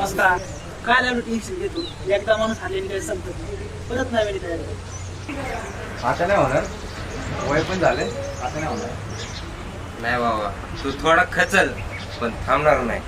वाजता काय लागलो टेन्शन घेतो. एकदा माणूस हारलेली काही संपत नाही, परत नव्याने तयार करतो. आता नाही होणार, वय पण झाले, आता नाही होणार. नाही बाबा, तू थोडा खचल पण थांबणार नाही.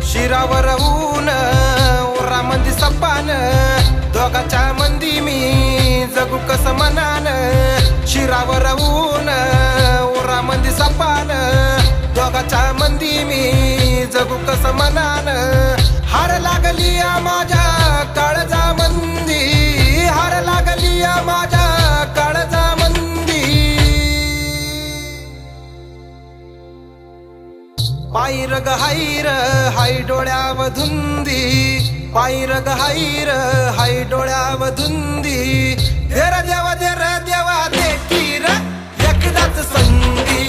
शिरावर ऊन ओरामंदी सपान, दोघाच्या मंदी मी जगू कस मनान. शिरावर ऊन ओरामंदी सपान, दोघाच्या मंदी मी जगू कस मनान. हार लागली माझ्या काळजा मंदी, हार लागली माझ्या काळजा मंदी. पायरग हायर हाय डोळ्याव धुंदी, पायरग हायर हाय डोळ्याव धुंदी. देर देवा देर देवा दे की र एकदाच संधी.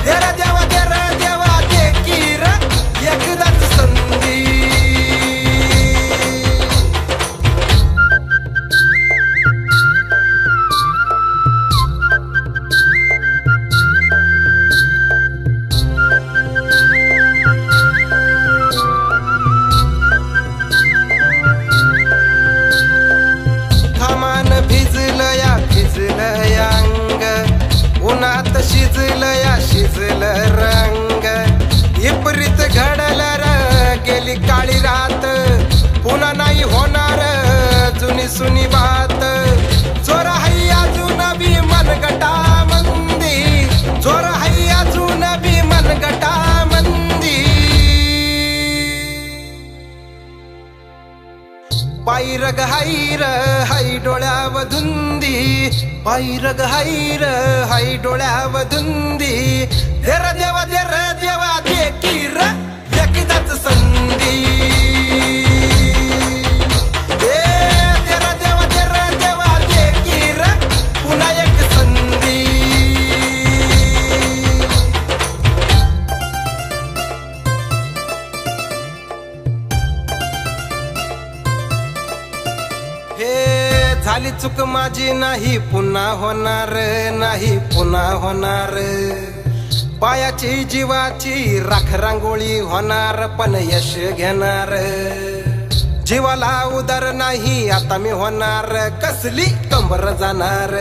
देर देवा देर देवा दे की र एकदाच संधी. उन्हात शिजलं रंग, विपरीत घडल र गेली काळी रात. पुन्हा नाही होणार जुनी सुनी बात. जोर हाय अजून बी मनगटा मंदी, जोर हाय अजून बी मनगटा मंदी. पायरग हायर हाय डोळ्याव धुंदी, पायरग हायर हाय डोळ्याव धुंदी. देर देवा दे की र एकदाच संधी. देर देवा दे की र पुन्हा एक संधी. हे झाली चूक माझी, नाही पुन्हा होणार, नाही पुन्हा होणार. पायाची जीवाची राख रांगोळी होणार, पण यश घेणार. जीवाला उदार नाही आता मी होणार, कसली कंबर जाणार.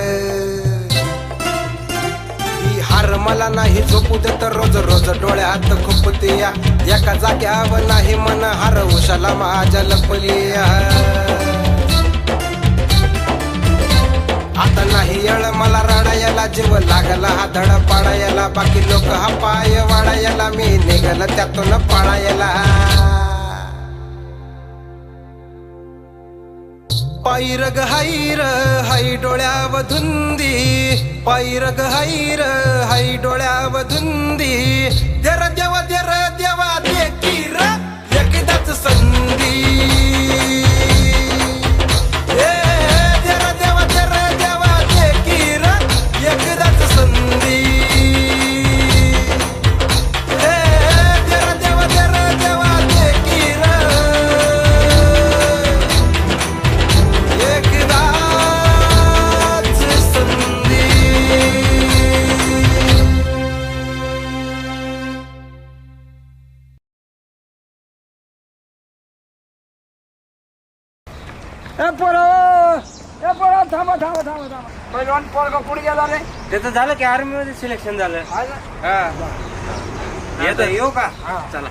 ही हार मला नाही झोपू देत, रोज रोज डोळ्यात खुपते. एका जाग्यावर नाही मन, हार उशाला माझ्या लपली. आता नाही येळ मला रडायला, जीव लागला हा धड पाडायला. बाकी लोक हा पाय वाढायला, मी निघाल त्यातून पाडायला. पायरग हायर हाय डोळ्याव धुंदी, पायरग हायर हाय डोळ्याव धुंदी. देर देवा दे की र एकदाच संधी. एकदाच संधी. देवा दे की र एकदाच संधी. थांबा थांबा थांबा थांबा. पहिलवान पोरगा कुठे गेला रे? त्याचं झालं की आर्मी मध्ये सिलेक्शन झालं. हा ना? हा येतो, येऊ का? चला.